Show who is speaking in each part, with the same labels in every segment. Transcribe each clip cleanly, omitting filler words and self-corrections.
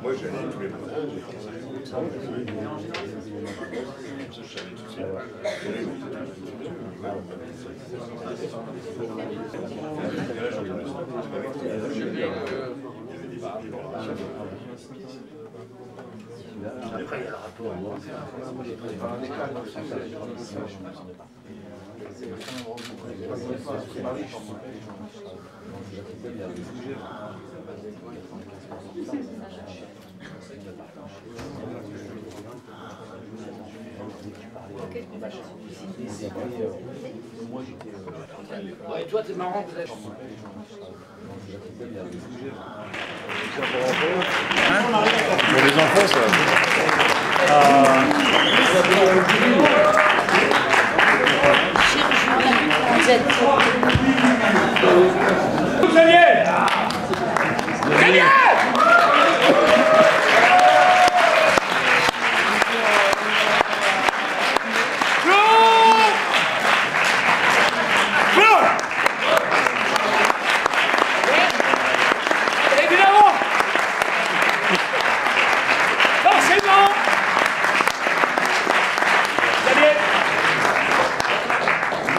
Speaker 1: Moi, j'allais tous les matins.
Speaker 2: Après, il y a le rapport.
Speaker 3: Ouais, toi, t'es marrant, vous êtes.
Speaker 4: Pour les enfants, ça.
Speaker 5: Vous êtes.
Speaker 3: Daniel! Daniel!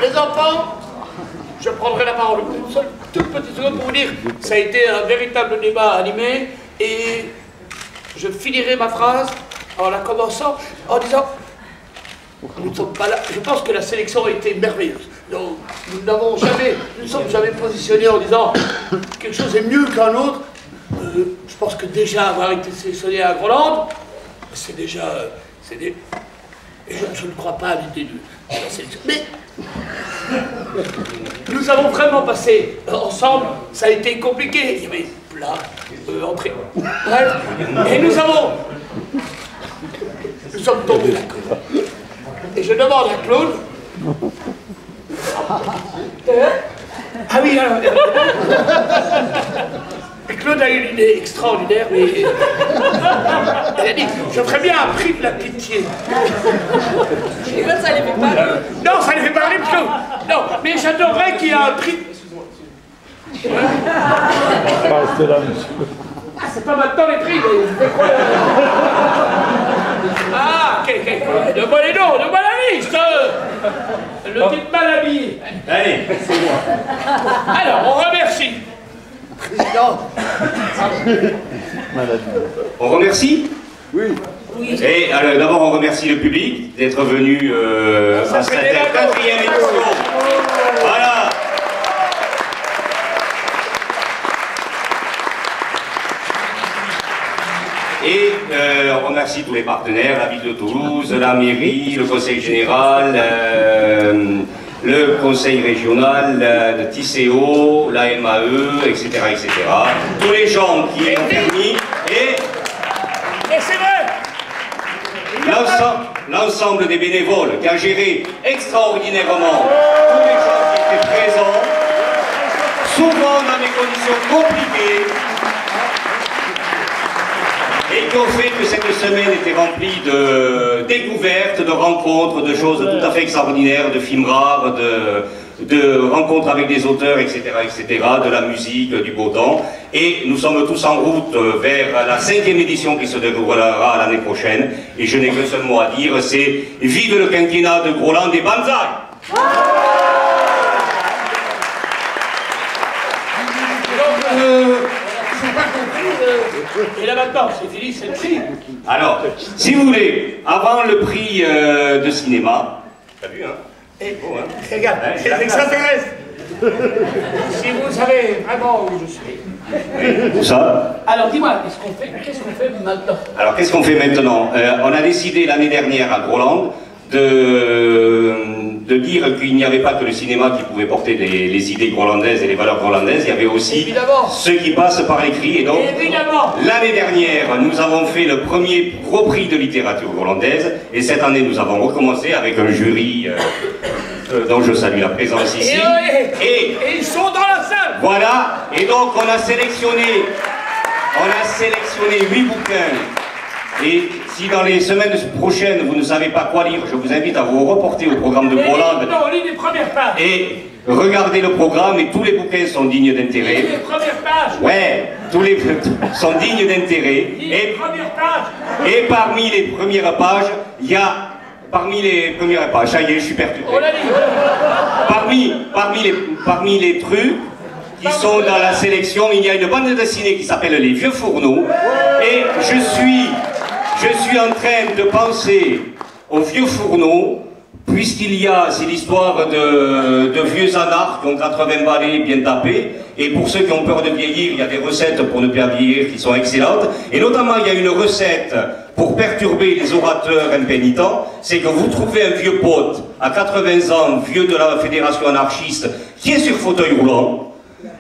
Speaker 3: Les enfants, je prendrai la parole une seule toute petite seconde pour vous dire, ça a été un véritable débat animé et je finirai ma phrase en la commençant en disant, nous ne sommes pas là, je pense que la sélection a été merveilleuse. Donc, nous ne sommes jamais positionnés en disant quelque chose est mieux qu'un autre. Je pense que déjà avoir été sélectionné à Groland, c'est déjà... Et je ne crois pas à l'idée de la sélection. Mais nous avons vraiment passé ensemble, ça a été compliqué. Il y avait plat, entrée. Bref, et nous sommes tombés d'accord. Et je demande à Claude. Ah oui, alors. Et Claude a eu une idée extraordinaire, mais elle a dit, je ferais bien un prix de la pitié.
Speaker 5: Et quoi, ça les fait pas?
Speaker 3: Non, ça les fait parler, parce que... Non, mais j'adorerais qu'il y ait un prix...
Speaker 4: C'est là, monsieur.
Speaker 3: Ah, c'est pas maintenant les prix, mais je fais quoi là? Ah, ok. Donne-moi les noms, donne-moi la liste. Le type mal habillé.
Speaker 6: Allez, c'est moi.
Speaker 3: Alors, on remercie. Président.
Speaker 6: On remercie?
Speaker 5: Oui.
Speaker 6: Et alors, d'abord, on remercie le public d'être venu à cette 4e édition. Voilà. Et on remercie tous les partenaires, la ville de Toulouse, la mairie, le conseil général, le conseil régional de TCO, la MAE, etc., etc. Tous les gens qui ont permis et
Speaker 3: c'est vrai.
Speaker 6: l'ensemble des bénévoles qui a géré extraordinairement tous les gens qui étaient présents, souvent dans des conditions compliquées, et qui ont fait que cette semaine était remplie de découvertes, de rencontres, de choses tout à fait extraordinaires, de films rares, de rencontres avec des auteurs, etc., etc., de la musique, du beau temps. Et nous sommes tous en route vers la 5e édition qui se déroulera l'année prochaine. Et je n'ai qu'un seul mot à dire, c'est vive le quinquennat de Groland et Banzai!
Speaker 3: Et là maintenant, c'est fini, c'est le prix.
Speaker 6: Alors, si vous voulez, avant le prix de cinéma, t'as vu, hein?
Speaker 3: Et, regarde, c'est extraterrestre. Si vous savez vraiment où je suis.
Speaker 6: Où ça?
Speaker 3: Alors dis-moi, qu'est-ce qu'on fait maintenant?
Speaker 6: Alors, qu'est-ce qu'on fait maintenant? On a décidé l'année dernière à Groland de dire qu'il n'y avait pas que le cinéma qui pouvait porter les idées grolandaises et les valeurs grolandaises, il y avait aussi ce qui passe par l'écrit. Et donc, l'année dernière, nous avons fait le premier gros prix de littérature grolandaise, et cette année, nous avons recommencé avec un jury dont je salue la présence ici.
Speaker 3: Et ils sont dans la salle.
Speaker 6: Voilà, et donc on a sélectionné 8 bouquins Et si dans les semaines prochaines, vous ne savez pas quoi lire, je vous invite à vous reporter au programme de Groland.
Speaker 3: Non, on lit les premières pages.
Speaker 6: Et regardez le programme, et tous les bouquins sont dignes d'intérêt.
Speaker 3: Les premières pages.
Speaker 6: Ouais, tous les sont dignes d'intérêt.
Speaker 3: Les premières pages.
Speaker 6: Et parmi les premières pages, il y a... Parmi les premières pages, ça y est, je suis perturbé.
Speaker 3: On l'a dit.
Speaker 6: Parmi les trucs qui sont dans la sélection, il y a une bande dessinée qui s'appelle Les Vieux Fourneaux. Et je suis en train de penser aux Vieux Fourneaux, puisqu'il y a, c'est l'histoire de vieux anarches qui ont 80 balais bien tapés. Et pour ceux qui ont peur de vieillir, il y a des recettes pour ne pas vieillir qui sont excellentes. Et notamment, il y a une recette pour perturber les orateurs impénitents, c'est que vous trouvez un vieux pote à 80 ans, vieux de la fédération anarchiste, qui est sur fauteuil roulant,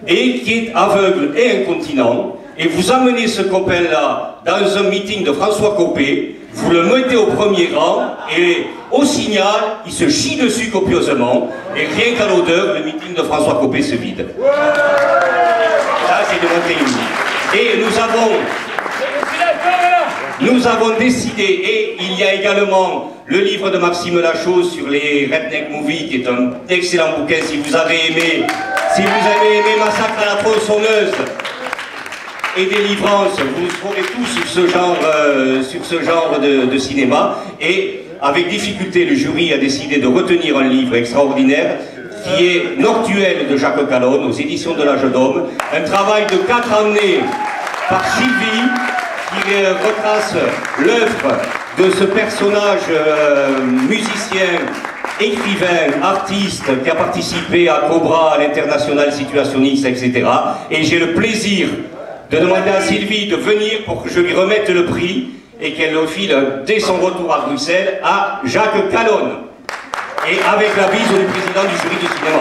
Speaker 6: et qui est aveugle et incontinent, et vous amenez ce copain-là dans un meeting de François Copé, vous le mettez au premier rang, et au signal, il se chie dessus copieusement, et rien qu'à l'odeur, le meeting de François Copé se vide. Ça, c'est de Montélimar. Et nous avons décidé, et il y a également le livre de Maxime Lachaux sur les Redneck Movies, qui est un excellent bouquin si vous avez aimé Massacre à la tronçonneuse et Délivrance, vous trouverez tout sur ce genre de cinéma. Et avec difficulté, le jury a décidé de retenir un livre extraordinaire qui est Noctuel de Jacques Calonne aux éditions de l'Âge d'Homme, un travail de 4 années par Sylvie, qui retrace l'œuvre de ce personnage musicien, écrivain, artiste, qui a participé à Cobra, à l'International Situationniste, etc. Et j'ai le plaisir de demander à Sylvie de venir pour que je lui remette le prix et qu'elle le file dès son retour à Bruxelles à Jacques Calonne. Et avec la bise du président du jury du cinéma.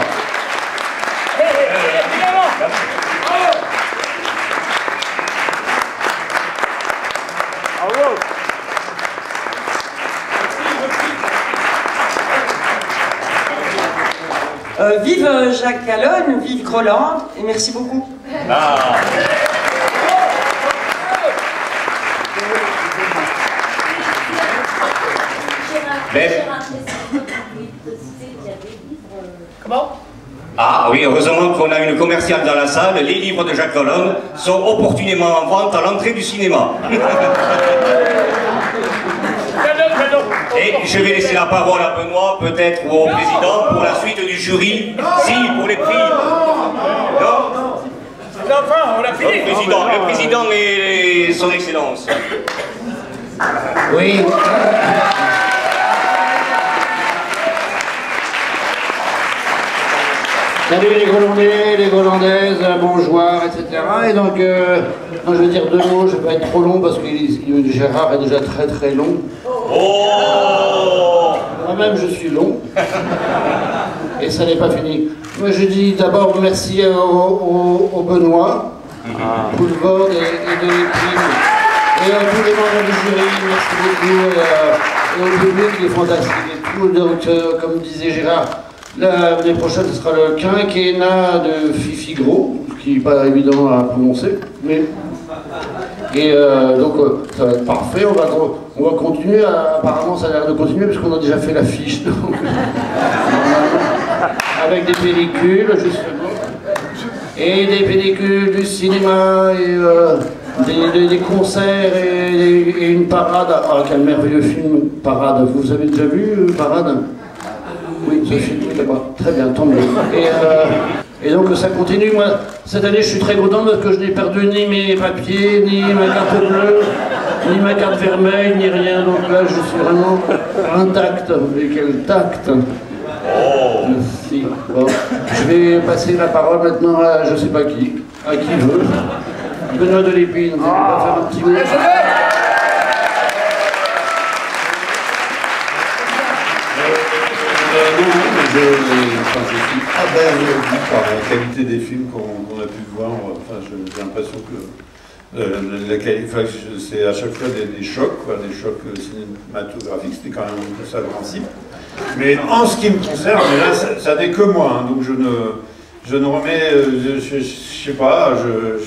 Speaker 1: Vive Jacques Calonne, vive Groland, et merci beaucoup. Ah.
Speaker 3: Comment?
Speaker 6: Ah oui, heureusement qu'on a une commerciale dans la salle. Les livres de Jacques Calonne sont opportunément en vente à l'entrée du cinéma. Et je vais laisser la parole à Benoît, peut-être, ou au président, pour la suite du jury. Si, pour les prix. Non?
Speaker 3: Enfin, on l'a fini.
Speaker 6: Le président et son excellence.
Speaker 2: Oui. Salut les Grolandais, les Grolandaises, bonjour, etc. Et donc, je vais dire 2 mots, je vais pas être trop long parce que Gérard est déjà très très long.
Speaker 6: Oh!
Speaker 2: Moi-même je suis long. Et ça n'est pas fini. Moi je dis d'abord merci au Benoît, Poulvord et de l'équipe. Et à tous les membres du jury, merci beaucoup. Et au public, il est fantastique. Et tout, donc, comme disait Gérard, l'année prochaine, ce sera le quinquennat de Fifi Gros, ce qui n'est pas évident à prononcer. Mais... Et donc, ça va être parfait. On va continuer. Apparemment, ça a l'air de continuer, puisqu'on a déjà fait l'affiche. Avec des pellicules, justement. Et des pellicules du cinéma, et des concerts, et une parade. Ah, quel merveilleux film, Parade. Vous avez déjà vu Parade? Oui, ce film, oui, d'abord. Très bien, tant mieux. Et donc ça continue. Moi, cette année, je suis très content parce que je n'ai perdu ni mes papiers, ni ma carte bleue, ni ma carte vermeille, ni rien. Donc là, je suis vraiment intact. Mais quel tact! Merci. Bon, je vais passer la parole maintenant à je sais pas qui veut. Benoît de Lépine, vous allez pas faire un petit mot?
Speaker 7: Je suis abasourdi par la qualité des films qu'on a pu voir. Enfin, j'ai l'impression que c'est à chaque fois des chocs, quoi, des chocs cinématographiques. C'était quand même ça le principe. Mais en ce qui me concerne, mais là, ça n'est que moi, hein, donc je ne remets, je sais pas,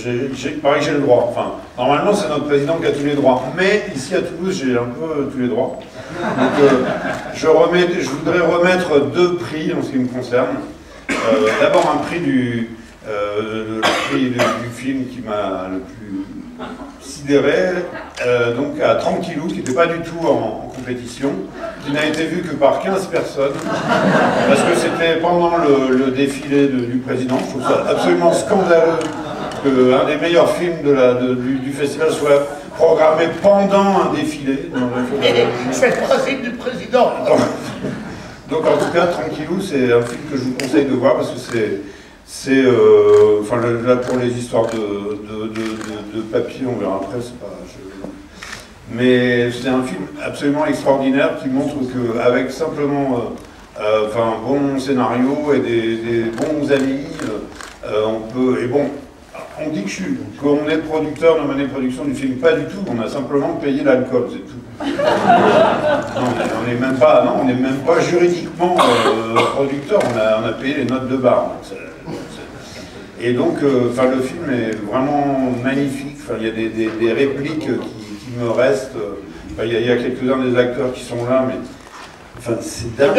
Speaker 7: il paraît que j'ai le droit. Enfin, normalement, c'est notre président qui a tous les droits. Mais ici à Toulouse, j'ai un peu tous les droits. Donc, je voudrais remettre 2 prix en ce qui me concerne. D'abord, un prix le prix du film qui m'a le plus sidéré, donc à 30 kilos, qui n'était pas du tout en compétition, qui n'a été vu que par 15 personnes, parce que c'était pendant le défilé du président. Je trouve ça absolument scandaleux qu'un des meilleurs films du festival soit programmé pendant un défilé.
Speaker 3: C'est le principe du président.
Speaker 7: Donc en tout cas, 30 kilos, c'est un film que je vous conseille de voir, parce que c'est enfin là pour les histoires de papier, on verra après, c'est pas... Mais c'est un film absolument extraordinaire qui montre qu'avec simplement un bon scénario et des bons amis, on peut... Et bon, on dit qu'on est producteur de Manet Production du film, pas du tout, on a simplement payé l'alcool, c'est tout. Non, on n'est même pas juridiquement producteur, on a payé les notes de bar. Et donc, le film est vraiment magnifique. Il y a des répliques qui me restent. Il y a quelques-uns des acteurs qui sont là, mais c'est dingue.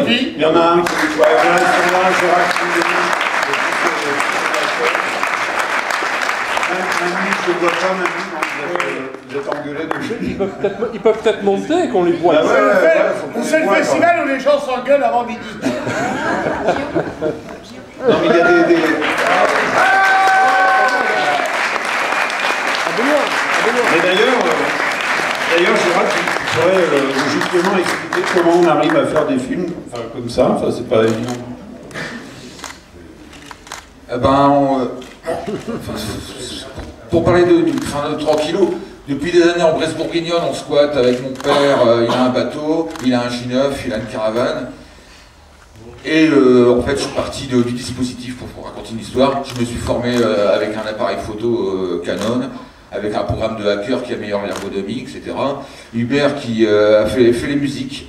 Speaker 3: Il
Speaker 7: y en a un qui sont là, Gérard Clooney. Manu, je ne vois pas Manu, vous êtes engueulés de...
Speaker 8: Ils peuvent peut-être monter et qu'on les voit.
Speaker 3: C'est le festival où les gens s'engueulent avant midi.
Speaker 7: Non, mais il y a des... Mais d'ailleurs, Gérard, tu pourrais justement expliquer comment on arrive à faire des films comme ça, c'est pas évident.
Speaker 9: Pour parler de 3 kilos, depuis des années en Bresse bourguignonne, on squatte avec mon père, il a un bateau, il a un J9, il a une caravane. Et en fait, je suis parti du dispositif pour raconter une histoire. Je me suis formé avec un appareil photo Canon, avec un programme de hacker qui améliore l'ergonomie, etc. Hubert qui a fait les musiques.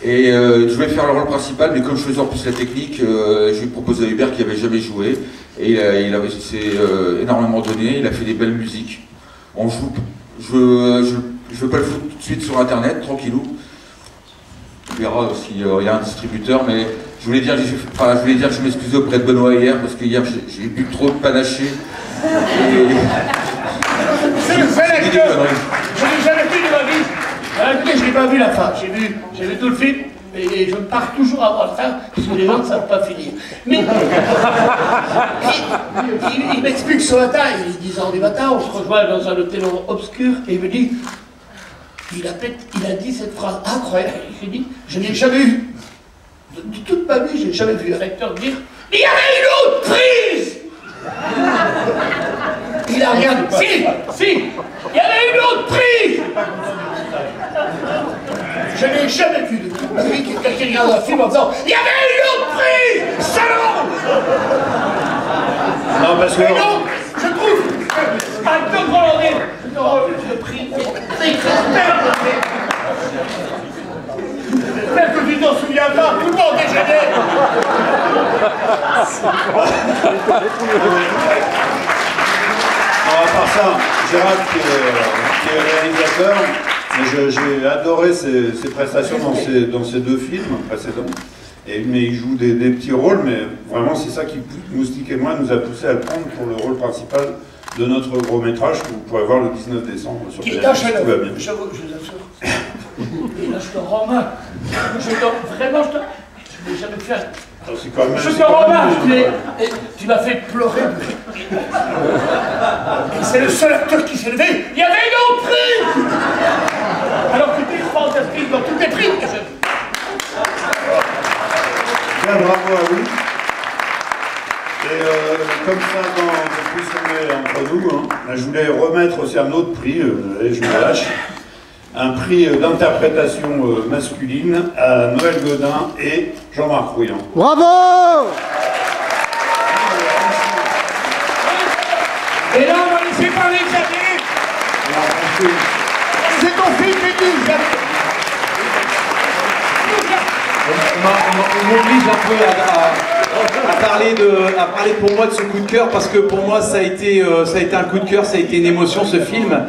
Speaker 9: Et je voulais faire le rôle principal, mais comme je faisais en plus la technique, je lui ai proposé à Hubert qui n'avait jamais joué. Et il s'est énormément donné, il a fait des belles musiques. On joue, je veux pas le foutre tout de suite sur internet, tranquillou. On verra s'il y a un distributeur, mais je voulais dire que je m'excusais auprès de Benoît hier, parce que hier j'ai bu trop de panaché.
Speaker 3: C'est le seul acteur. Je n'ai jamais vu de ma vie. Écoutez, je n'ai pas vu la fin. J'ai vu tout le film, et je pars toujours avant la fin, parce que les gens ne savent pas finir. Mais il m'explique ce matin, il est 10h du matin, on se rejoint dans un hôtel obscur, et il me dit, il a dit cette phrase incroyable, il dit, je n'ai jamais vu, de toute ma vie, je n'ai jamais vu un acteur dire, il y avait une autre prise. Il a regardé, si, il y avait une autre prise. Je n'ai jamais vu de toute ma vie quelqu'un qui regarde un film en disant, il y avait une autre prise, salaud.
Speaker 7: Non, parce que...
Speaker 3: Et donc, je trouve que acteur hollandais, le prix, j'espère que tu t'en souviens pas, tout le monde est gêné.
Speaker 7: À part ça, Gérard qui est réalisateur, j'ai adoré ses prestations dans ces 2 films précédents. Mais il joue des petits rôles, mais vraiment c'est ça qui, Moustique et moi, nous a poussé à le prendre pour le rôle principal de notre gros métrage que vous pourrez voir le 19 décembre sur
Speaker 3: Qui
Speaker 7: TF1.
Speaker 3: est un chef-d'œuvre,
Speaker 7: Tout va bien.
Speaker 3: je vous assure. Et là, je te rends main. Vraiment, je n'ai jamais fait.
Speaker 7: Quand même,
Speaker 3: Je te rends main. Tu m'as fait pleurer. Et c'est le seul acteur qui s'est levé. Il y avait une autre prise. Alors que tu es fantastique dans toutes les prises.
Speaker 7: Bien, bravo à vous. Et comme ça, depuis qu'on est entre nous, hein, je voulais remettre aussi un autre prix, et je me lâche, un prix d'interprétation masculine à Noël Godin et Jean-Marc Rouillant.
Speaker 8: Bravo!
Speaker 3: Et là, on va laisser parler Xavier. C'est ton fils, Xavier.
Speaker 2: On m'oblige un peu à
Speaker 10: parler pour moi de ce coup de cœur, parce que pour moi ça a été un coup de cœur, ça a été une émotion ce film,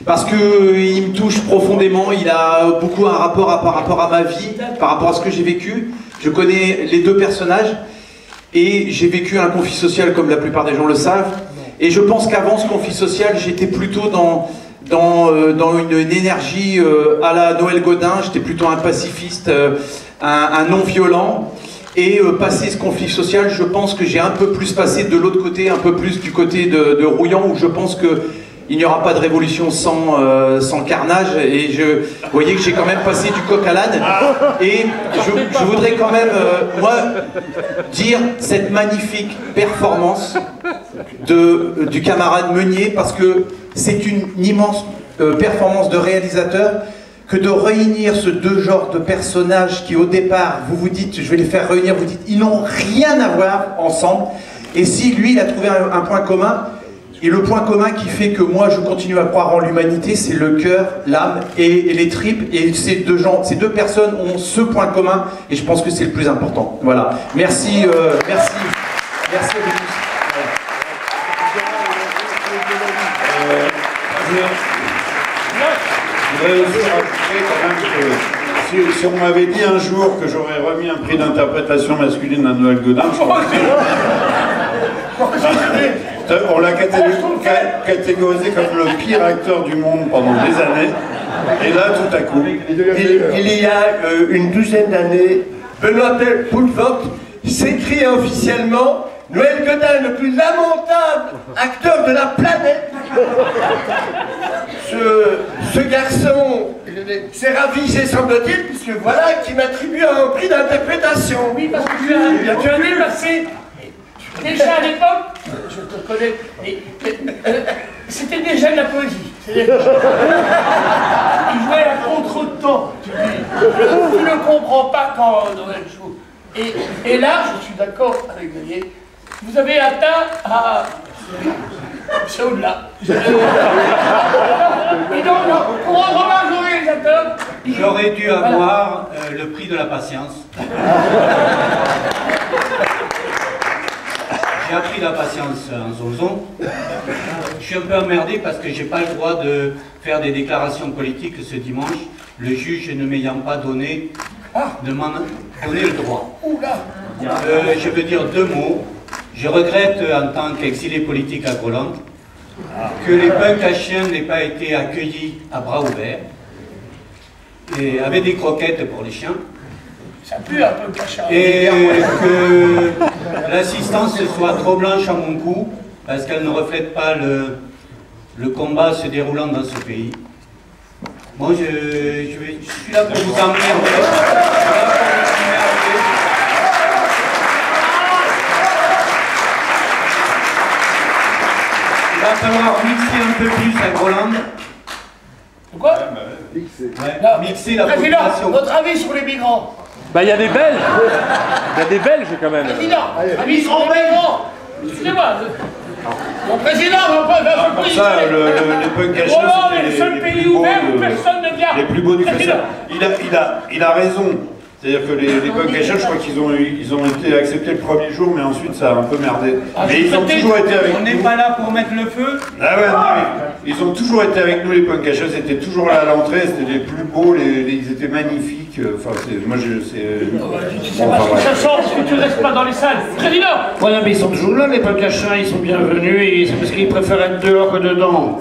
Speaker 10: parce que il me touche profondément, il a beaucoup un rapport par rapport à ma vie, par rapport à ce que j'ai vécu. Je connais les deux personnages et j'ai vécu un conflit social comme la plupart des gens le savent, et je pense qu'avant ce conflit social j'étais plutôt dans une énergie à la Noël Godin, j'étais plutôt un pacifiste, un non-violent. Et passé ce conflit social, je pense que j'ai un peu plus passé de l'autre côté, un peu plus du côté de Rouillan, où je pense qu'il n'y aura pas de révolution sans carnage. Et vous voyez que j'ai quand même passé du coq à l'âne. Et je voudrais quand même, moi, dire cette magnifique performance du camarade Meunier, parce que c'est une immense performance de réalisateur, que de réunir ce deux genres de personnages qui au départ, vous vous dites, je vais les faire réunir, vous dites, ils n'ont rien à voir ensemble. Et si lui, il a trouvé un point commun, et le point commun qui fait que moi, je continue à croire en l'humanité, c'est le cœur, l'âme et les tripes. Et ces deux personnes ont ce point commun, et je pense que c'est le plus important. Voilà. Merci, merci. Merci à vous tous.
Speaker 7: Je voudrais aussi rajouter quand même que si on m'avait dit un jour que j'aurais remis un prix d'interprétation masculine à Noël Godin, je pense que... On l'a catégorisé comme le pire acteur du monde pendant des années, et là tout à coup...
Speaker 11: Il y a une douzaine d'années, Benoît Poulvord s'écrit officiellement Noël Godin, le plus lamentable acteur de la planète. Ce garçon s'est ravisé, semble-t-il, puisque voilà, qui m'attribue un prix d'interprétation.
Speaker 3: Oui, parce que tu as dépassé. Déjà à l'époque, je te connais, c'était déjà de la poésie. Tu jouais à contre-temps. Tu ne comprends pas quand Noël joue. Et là, je suis d'accord avec Xavier. Vous avez atteint à... C'est au-delà. Et donc, pour rendre hommage au réalisateur...
Speaker 12: J'aurais dû avoir le prix de la patience. J'ai appris la patience en Zozon. Je suis un peu emmerdé parce que j'ai pas le droit de faire des déclarations politiques ce dimanche, le juge ne m'ayant pas donné de m'en donner le droit. Je veux dire deux mots. Je regrette en tant qu'exilé politique à Groland que les punks à chiens n'aient pas été accueillis à bras ouverts et avec des croquettes pour les chiens.
Speaker 3: Ça pue un peu cachet.
Speaker 12: Et que l'assistance soit trop blanche à mon goût parce qu'elle ne reflète pas le combat se déroulant dans ce pays. Moi, je suis là pour vous emmerder. Il va falloir mixer un peu plus à Groland.
Speaker 3: Quoi?
Speaker 12: Mixer la
Speaker 3: Président,
Speaker 12: population.
Speaker 3: votre avis sur les migrants?
Speaker 8: Bah, il y a des Belges. Il y a des Belges quand même.
Speaker 3: Président, avis sur les migrants. Excusez-moi. Mon président va se positionner.
Speaker 7: Ça, les punks à chiens,
Speaker 3: c'est le seul pays ouvert où personne ne vient.
Speaker 7: Les plus beaux du festival. Il a raison. C'est-à-dire que les punks à chiens, je crois qu'ils ont été acceptés le premier jour, mais ensuite ça a un peu merdé. Mais ils ont toujours été avec nous.
Speaker 12: On n'est pas là pour mettre le feu.
Speaker 7: Ah ouais, non, mais ils ont toujours été avec nous, les punks à chiens. C'était toujours là à l'entrée, c'était les plus beaux, ils étaient magnifiques. Enfin, moi,
Speaker 3: ça sort parce que tu ne restes pas dans les salles. Président!
Speaker 2: Ouais, mais ils sont toujours là, les punks à chiens, ils sont bienvenus, et c'est parce qu'ils préfèrent être dehors que dedans.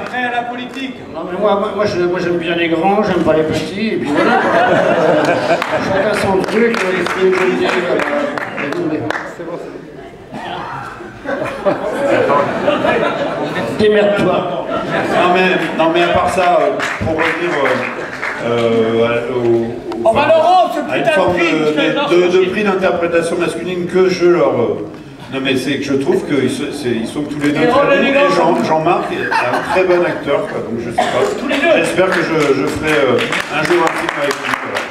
Speaker 12: Prêt à la politique.
Speaker 2: Non mais moi j'aime bien les grands, j'aime pas les petits, et puis voilà. Chacun son truc, les filles comme dire. Démerde-toi.
Speaker 7: Non mais à part ça, pour revenir à une forme de prix d'interprétation masculine que je leur... Non mais c'est que je trouve qu'ils sont tous les deux très bons, et Jean-Marc est un très bon acteur, quoi, donc je sais pas. J'espère que je ferai un jour un film avec lui. Voilà.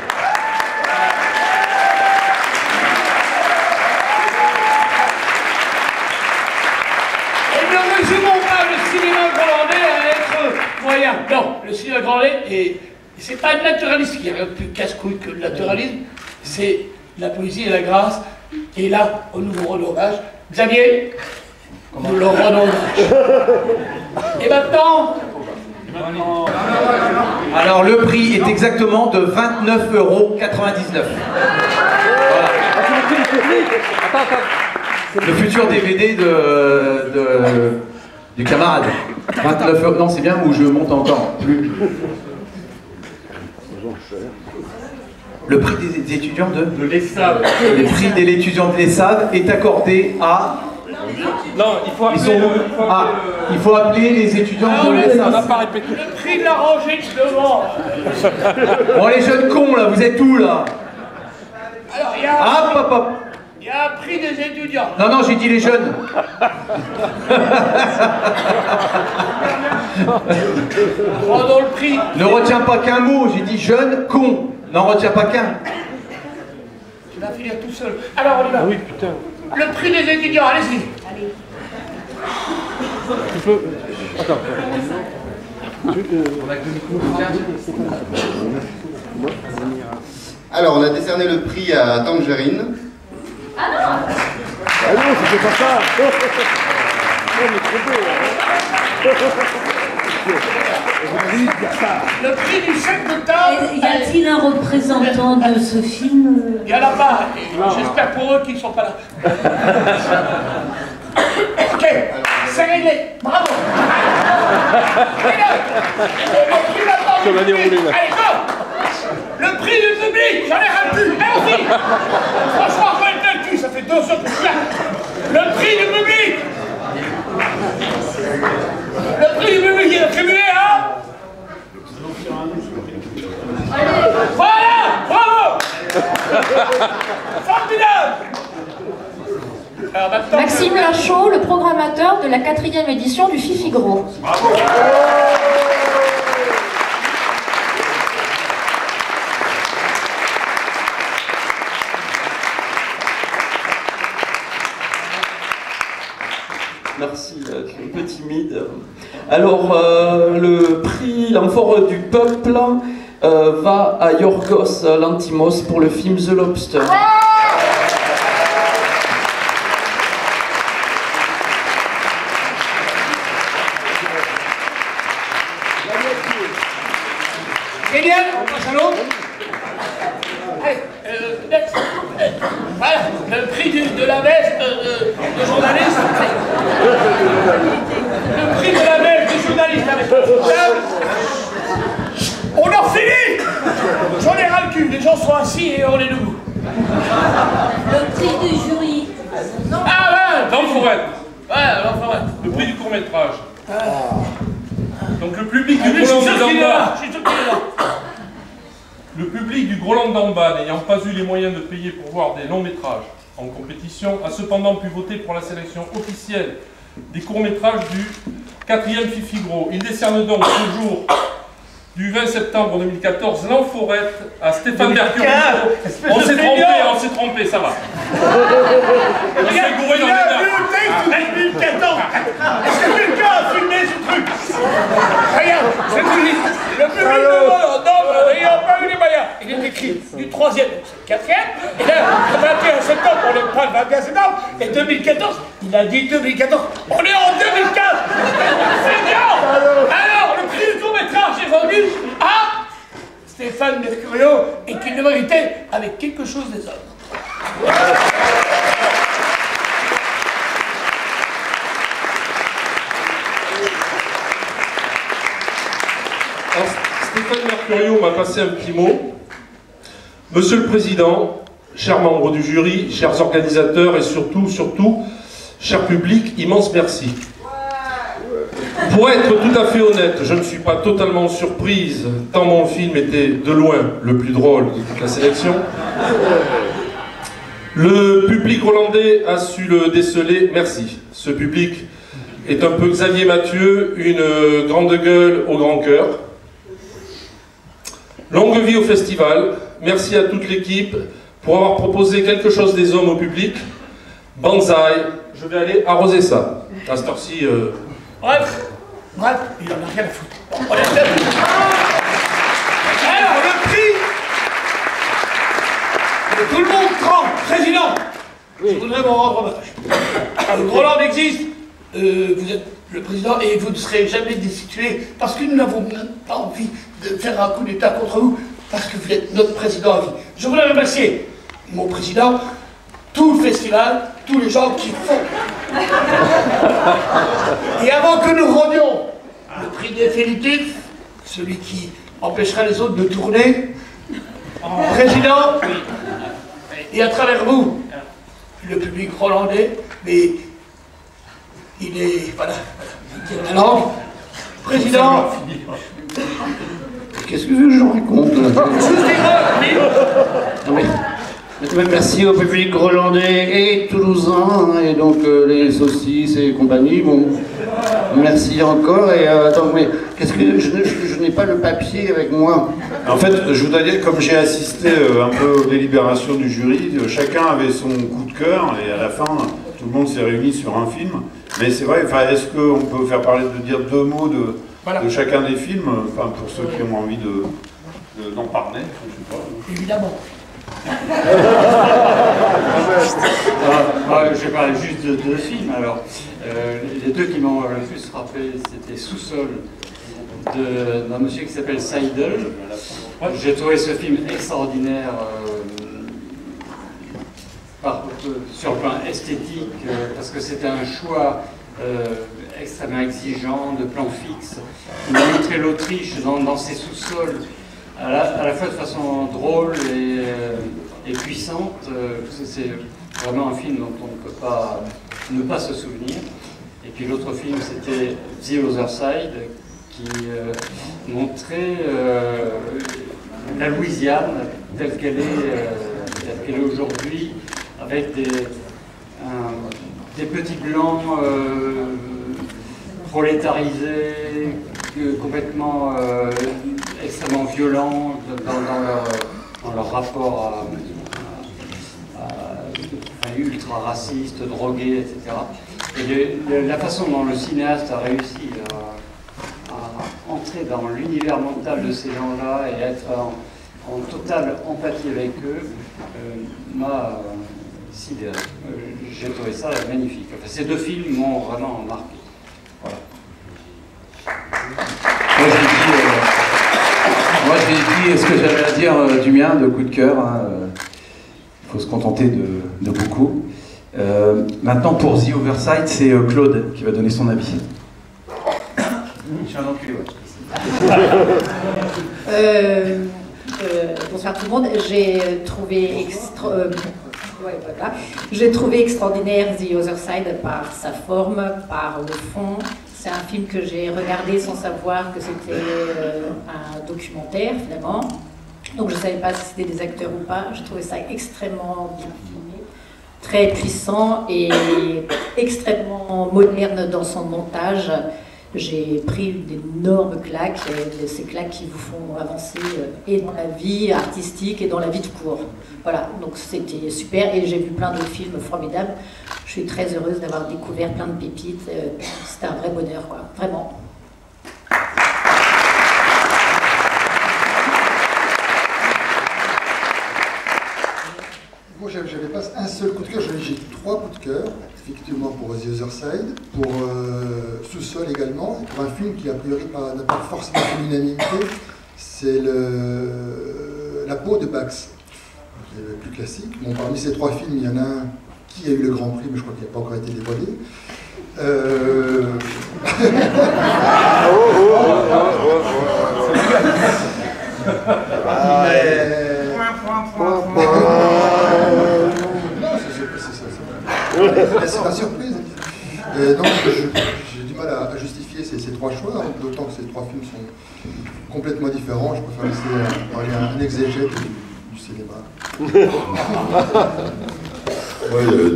Speaker 3: Et ne résumons pas le cinéma grolandais à être moyen. Non, le cinéma grolandais est C'est pas le naturalisme, il n'y a rien de plus casse-couille que le naturalisme, c'est la poésie et la grâce. Et là, au nouveau redonnage, Xavier, nous le redonnage. Et maintenant,
Speaker 10: Alors le prix est exactement de 29,99 €. Voilà. Le futur DVD du camarade. 29 €. Non, c'est bien où je monte encore plus. Le prix des étudiants de l'ESSAV. Le prix de l'étudiant de l'ESSAV est accordé à...
Speaker 8: Non, il faut appeler,
Speaker 10: il faut appeler les étudiants de l'ESSAV.
Speaker 8: On n'a pas répété.
Speaker 3: le prix de la rangée de devant.
Speaker 10: Bon, les jeunes cons, là, vous êtes où, là?
Speaker 3: Alors, il y a il y a un prix des étudiants.
Speaker 10: Non, non, j'ai dit les jeunes.
Speaker 3: Prenons le prix.
Speaker 10: Ne retiens pas qu'un mot, j'ai dit jeune, con. N'en retiens pas qu'un.
Speaker 3: Tu vas finir tout seul. Alors, on y va.
Speaker 8: Ah oui, putain.
Speaker 3: Le prix des étudiants, allez-y.
Speaker 8: Tu peux... Attends.
Speaker 13: Alors, on a décerné le prix à Tangerine.
Speaker 5: Ah non!
Speaker 8: Ah non, c'était pas ça. On est trompé.
Speaker 3: Le prix du chèque de table.
Speaker 5: Y a-t-il un représentant de ce film?
Speaker 3: Il y en a pas. J'espère pour eux qu'ils ne sont pas là. Ok, c'est réglé. Bravo.
Speaker 8: Comme l'année roulée là.
Speaker 3: Allez, go. Le prix du public, j'en ai ras le cul. Allez-y. Franchement, je vais le cul, ça fait 2 heures que je suis là. Le prix du public. Le prix du public est attribué à... Voilà. Bravo. Formidable. Alors,
Speaker 14: Maxime Lachaud, le programmateur de la 4e édition du Fifi-Gros.
Speaker 3: Bravo.
Speaker 15: Merci, je suis un peu timide. Alors, le prix l'amphore du peuple va à Yorgos Lanthimos pour le film The Lobster.
Speaker 3: Génial, on passe à l'autre. Allez, next. Voilà, le prix de la veste de journaliste. Le prix de la veste de journaliste avec le table. On en finit. J'en ai ras le cul, les gens sont assis et on est debout.
Speaker 5: Le prix du jury.
Speaker 3: Ah ouais,
Speaker 8: L'Enforette.
Speaker 3: Ouais, l'Enforette.
Speaker 8: Le prix du court-métrage. Donc le public
Speaker 3: Je
Speaker 8: du
Speaker 3: suis
Speaker 8: Groland
Speaker 3: sûr qu'il est là.
Speaker 8: d'Amba.
Speaker 3: Je suis sûr qu'il est là.
Speaker 8: Le public du Groland d'Amba, n'ayant pas eu les moyens de payer pour voir des longs métrages en compétition, a cependant pu voter pour la sélection officielle des courts-métrages du 4e Fifi-Gros. Il décerne donc ce jour du 20 septembre 2014 l'Enforette à Stéphane Mercurio. On s'est trompé, ça va. On s'est gouré dans les nerfs.
Speaker 3: 2014. Est-ce que quelqu'un a filmé ce truc? Regarde, c'est tout dit. Le public de n'ayant pas eu les moyens. Il est écrit du 3e, donc c'est le 4e. Et là, le 21 septembre, on n'est pas le 21 septembre. Et 2014, il a dit 2014. On est en 2015. C'est bien. Alors, le prix du court-métrage est vendu à Stéphane Mercurio et qu'il le méritait avec quelque chose des autres.
Speaker 8: Alors, Stéphane Mercurio m'a passé un petit mot. Monsieur le Président, chers membres du jury, chers organisateurs et surtout, cher public, immense merci. Pour être tout à fait honnête, je ne suis pas totalement surprise, tant mon film était de loin le plus drôle de toute la sélection. Le public hollandais a su le déceler, merci. Ce public est un peu Xavier Mathieu, une grande gueule au grand cœur. Longue vie au festival, merci à toute l'équipe pour avoir proposé quelque chose des hommes au public. Banzai, je vais aller arroser ça. À cette heure-ci...
Speaker 3: Bref, il en a rien à foutre. On est Et tout le monde tremble. Président, je voudrais vous rendre hommage. Groland existe, vous êtes le président et vous ne serez jamais destitué parce que nous n'avons même pas envie de faire un coup d'État contre vous parce que vous êtes notre président à vie. Je voudrais remercier mon président, tout le festival, tous les gens qui font. Et avant que nous rendions le prix définitif, celui qui empêchera les autres de tourner, président, et à travers vous, le public hollandais, mais il est, voilà, la langue, président.
Speaker 2: Qu'est-ce que je raconte Merci au public grolandais et toulousain, et donc les saucisses et compagnie. Bon, merci encore. Et attends, mais qu'est-ce que je n'ai pas le papier avec moi.
Speaker 7: En fait, je voudrais dire, comme j'ai assisté un peu aux délibérations du jury, chacun avait son coup de cœur, et à la fin, tout le monde s'est réuni sur un film. Mais c'est vrai, est-ce qu'on peut faire parler de dire deux mots de chacun des films, enfin, pour ceux qui ont envie d'en parler, je sais pas.
Speaker 3: Évidemment.
Speaker 16: Je vais parler juste de deux films. Alors, les deux qui m'ont le plus frappé, c'était Sous-sol d'un monsieur qui s'appelle Seidel. J'ai trouvé ce film extraordinaire sur le plan esthétique, parce que c'était un choix extrêmement exigeant, de plan fixe. Il a montré l'Autriche dans ses sous-sols, à la fois de façon drôle et puissante. C'est vraiment un film dont on ne peut pas ne pas se souvenir. Et puis l'autre film, c'était The Other Side, qui montrait la Louisiane telle qu'elle est aujourd'hui, avec des petits blancs prolétarisés, complètement extrêmement violents dans leur rapport ultra raciste, drogué, etc. Et la façon dont le cinéaste a réussi à entrer dans l'univers mental de ces gens-là et être en totale empathie avec eux m'a sidéré. J'ai trouvé ça magnifique. Enfin, ces deux films m'ont vraiment marqué. Voilà.
Speaker 10: Moi j'ai dit ce que j'avais à dire du mien, de coup de cœur. Il faut se contenter de beaucoup. Maintenant pour The Other Side, c'est Claude qui va donner son avis.
Speaker 16: Je suis un enculé,
Speaker 17: Bonsoir tout le monde. J'ai trouvé extraordinaire The Other Side par sa forme, par le fond. C'est un film que j'ai regardé sans savoir que c'était un documentaire finalement. Donc je ne savais pas si c'était des acteurs ou pas. Je trouvais ça extrêmement bien filmé, très puissant et extrêmement moderne dans son montage. J'ai pris une énorme claque, ces claques qui vous font avancer et dans la vie artistique et dans la vie tout court. Voilà, donc c'était super et j'ai vu plein d'autres films formidables. Je suis très heureuse d'avoir découvert plein de pépites. C'était un vrai bonheur, quoi, vraiment.
Speaker 18: Moi, j'avais pas un seul coup de cœur, j'ai trois coups de cœur, effectivement pour The Other Side, pour Sous-sol également, pour un film qui a priori n'a pas forcément fait l'unanimité, c'est La peau de Bax, qui est le plus classique. Bon, parmi ces trois films, il y en a un qui a eu le Grand Prix, mais je crois qu'il n'a pas encore été dévoilé. C'est pas surprise. Donc j'ai du mal à justifier ces trois choix, d'autant que ces trois films sont complètement différents. Je préfère laisser parler un exégète du cinéma.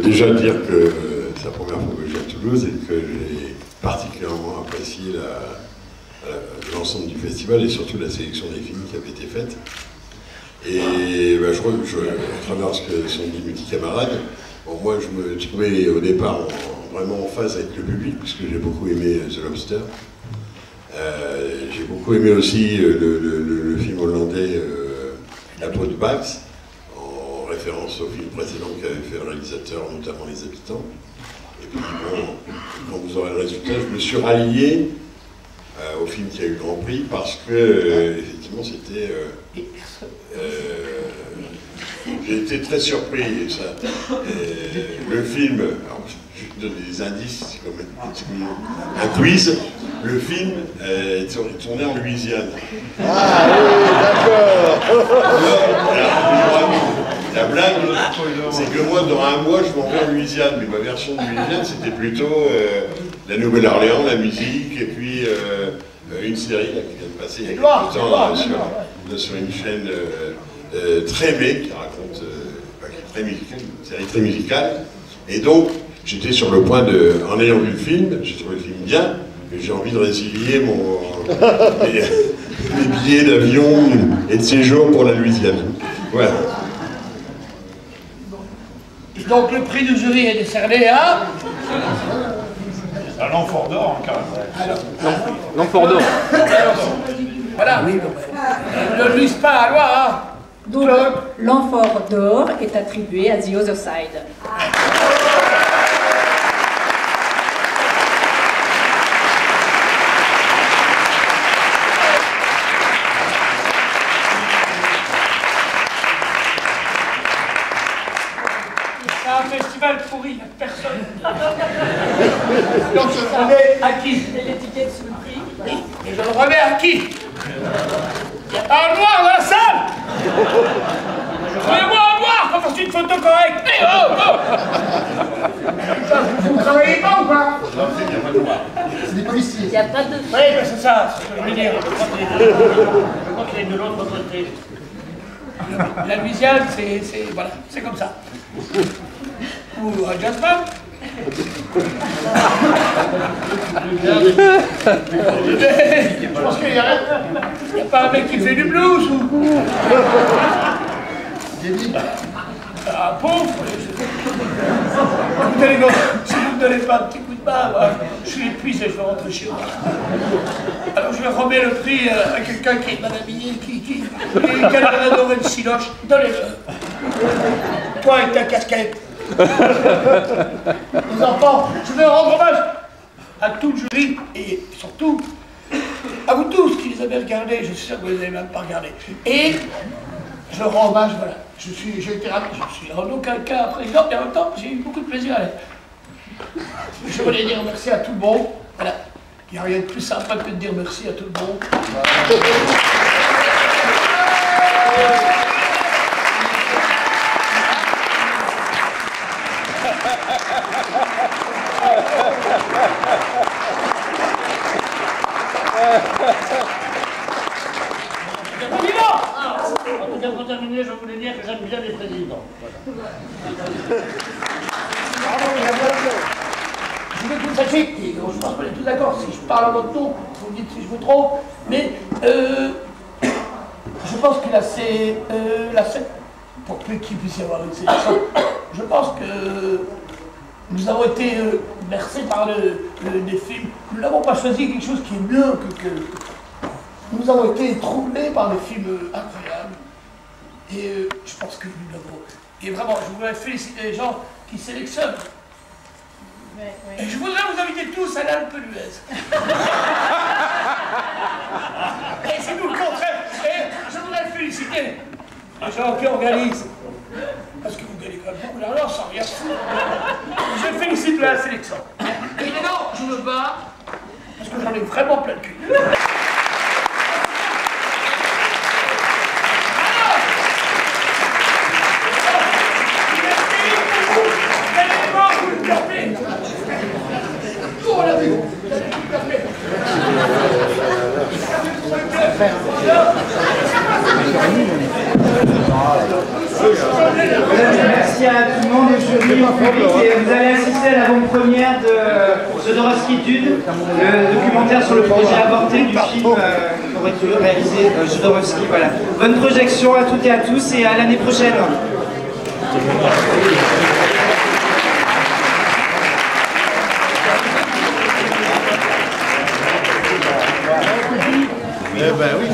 Speaker 19: Déjà dire que c'est la première fois que je viens à Toulouse et que j'ai particulièrement apprécié l'ensemble du festival et surtout la sélection des films qui avait été faite. Et je crois que, à travers ce que sont dit mes petits camarades, bon, moi je me trouvais au départ vraiment en phase avec le public, puisque j'ai beaucoup aimé The Lobster. J'ai beaucoup aimé aussi le film hollandais La peau de Bax, en référence au film précédent qu'avait fait le réalisateur, notamment Les Habitants. Et puis bon, quand vous aurez le résultat, je me suis rallié au film qui a eu le Grand Prix parce que, effectivement, c'était... j'ai été très surpris. Le film, alors, je donne des indices, c'est comme un quiz. Le film est tourné en Louisiane.
Speaker 4: Ah oui, d'accord.
Speaker 19: La blague, c'est que moi, dans un mois, je m'en vais en Louisiane. Mais ma version de Louisiane, c'était plutôt la Nouvelle-Orléans, la musique, et puis une série là, qui vient de passer il y a quelques temps sur une chaîne très aimée, qui raconte, qui est très musicale, une série très musicale. Et donc, j'étais sur le point de, en ayant vu le film, j'ai trouvé le film bien, mais j'ai envie de résilier mes billets d'avion et de séjour pour la Louisiane. Voilà.
Speaker 3: Donc le prix du jury est décerné à...
Speaker 4: Un amphore d'or, carrément.
Speaker 10: L'amphore d'or.
Speaker 3: Voilà, oui. Ne lise pas à loi, hein.
Speaker 17: Donc l'amphore d'or est attribué à The Other Side.
Speaker 3: Pourri, il n'y a personne. Donc je le remets à qui?
Speaker 5: L'étiquette sous le prix.
Speaker 3: Oui, et je le remets à qui? Il n'y a pas un noir dans la salle. Trouvez-moi un noir pour faire une photo correcte. Mais vous ne travaillez pas ou pas?
Speaker 18: Non, il n'y a pas de noir. C'est des policiers.
Speaker 5: Il n'y a pas de...
Speaker 3: Oui, mais c'est ça, c'est ce que je veux dire. Je crois qu'il est de l'autre côté. La Louisiane, voilà, c'est comme ça. Ou un jazzman. Je pense qu'il n'y a pas un mec qui fait du blues ou... Un pauvre. Écoutez les gars, si vous ne me donnez pas un petit coup de main, je suis épuisé, je vais rentrer chez moi. Alors je vais remets le prix à quelqu'un qui est mal habillé, qui a l'air d'adorer le siloche. Donnez-le. Toi avec ta casquette. Les enfants, je veux rendre hommage à tout le jury et surtout à vous tous qui les avez regardés. Je suis sûr que vous ne les avez même pas regardés. Et je rends hommage, voilà. J'ai été ravi, je suis en aucun cas président, et en même temps, j'ai eu beaucoup de plaisir à l'être. Je voulais dire merci à tout le monde. Voilà. Il n'y a rien de plus sympa que de dire merci à tout le monde. Pour terminer, je voulais dire que j'aime bien les présidents. Voilà. Je veux que vous sachiez, et je pense qu'on est tous d'accord, si je parle à votre nom, vous me dites si je me trompe, mais je pense que la scène, pour peu qu'il puisse y avoir une sélection, je pense que nous avons été bercés par des films. Nous n'avons pas choisi quelque chose qui est mieux que... Nous avons été troublés par des films incroyables. Et je pense que nous l'avons. Et vraiment, je voudrais féliciter les gens qui sélectionnent. Et je voudrais vous inviter tous à l'Alpe d'Huez. Et c'est tout le contraire. Et je voudrais féliciter les gens qui organisent. Parce que vous gagnez quand même beaucoup d'argent sans rien foutre. Je félicite la sélection. Et maintenant, je me bats parce que j'en ai vraiment plein de cul.
Speaker 20: Merci à tout le monde, au jury, au public, et vous allez assister à l'avant-première de Jodorowsky Dune, le documentaire sur le projet avorté du film qu'aurait dû réaliser Jodorowsky. Voilà. Bonne projection à toutes et à tous et à l'année prochaine.
Speaker 4: Eh ben oui,